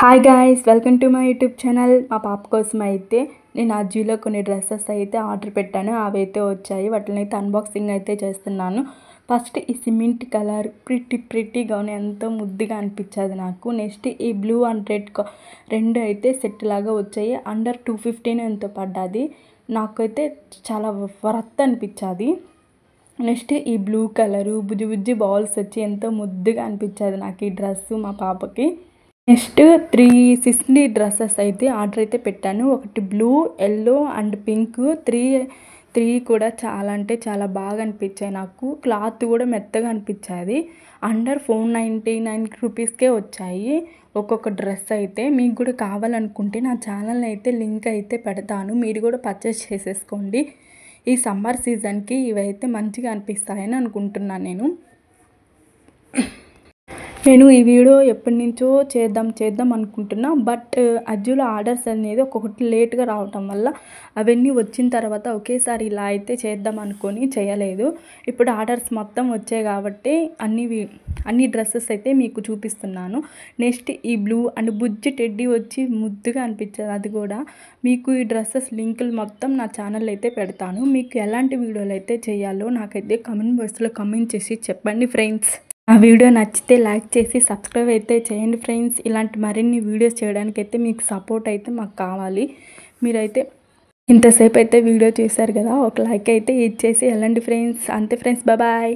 Hi guys, welcome to my YouTube channel. మా పాప కోసం అయితే నేను అజియోలో కొన్ని డ్రెస్సెస్ అయితే ఆర్డర్ పెట్టాను. అవైతే వచ్చాయి. వాటిని అయితే అన్బాక్సింగ్ అయితే చేస్తున్నాను. ఫస్ట్ ఈ సిమెంట్ కలర్ ప్రిట్టీగా ఎంతో ముద్దుగా అనిపించేది నాకు. నెక్స్ట్ ఈ బ్లూ అండ్ రెడ్ రెండు అయితే సెట్ లాగా వచ్చాయి. అండర్ 215 ఎంతో పడ్డది. నాకైతే చాలా వర్త్ అనిపించేది. నెక్స్ట్ ఈ బ్లూ కలరు బుజ్జి బాల్స్ వచ్చి ఎంతో ముద్దుగా అనిపించేది నాకు ఈ డ్రెస్సు మా పాపకి. నెక్స్ట్ 360 డ్రెస్సెస్ అయితే ఆర్డర్ అయితే పెట్టాను. ఒకటి blue, yellow and pink. Three కూడా చాలా అంటే చాలా బాగా అనిపించాయి నాకు. క్లాత్ కూడా మెత్తగా అనిపించేది. అండర్ 499 రూపీస్కే వచ్చాయి ఒక్కొక్క డ్రెస్ అయితే. మీకు కూడా కావాలనుకుంటే నా ఛానల్ అయితే లింక్ అయితే పెడతాను, మీరు కూడా పర్చేస్ చేసేసుకోండి. ఈ సమ్మర్ సీజన్కి ఇవైతే మంచిగా అనిపిస్తాయని అనుకుంటున్నాను నేను ఈ వీడియో ఎప్పటి నుంచో చేద్దాం అనుకుంటున్నా. బట్ అజియోలో ఆర్డర్స్ అనేది ఒక్కొక్కటి లేట్గా రావటం వల్ల అవన్నీ వచ్చిన తర్వాత ఒకేసారి ఇలా అయితే చేద్దాం అనుకొని చేయలేదు. ఇప్పుడు ఆర్డర్స్ మొత్తం వచ్చాయి కాబట్టి అన్ని డ్రెస్సెస్ అయితే మీకు చూపిస్తున్నాను. నెక్స్ట్ ఈ బ్లూ అండ్ బుజ్జి టెడ్డీ వచ్చి ముద్దుగా అనిపించేది. అది కూడా మీకు ఈ డ్రెస్సెస్ లింకులు మొత్తం నా ఛానల్ అయితే పెడతాను. మీకు ఎలాంటి వీడియోలు అయితే చేయాలో నాకైతే కామెంట్ బాక్స్లో కామెంట్ చేసి చెప్పండి ఫ్రెండ్స్. ఆ వీడియో నచ్చితే లైక్ చేసి సబ్స్క్రైబ్ అయితే చేయండి ఫ్రెండ్స్. ఇలాంటి మరిన్ని వీడియోస్ చేయడానికైతే మీకు సపోర్ట్ అయితే మాకు కావాలి. మీరైతే ఇంతసేపు అయితే వీడియో చేశారు కదా, ఒక లైక్ అయితే ఇచ్చేసి వెళ్ళండి ఫ్రెండ్స్. అంతే ఫ్రెండ్స్, బాయ్.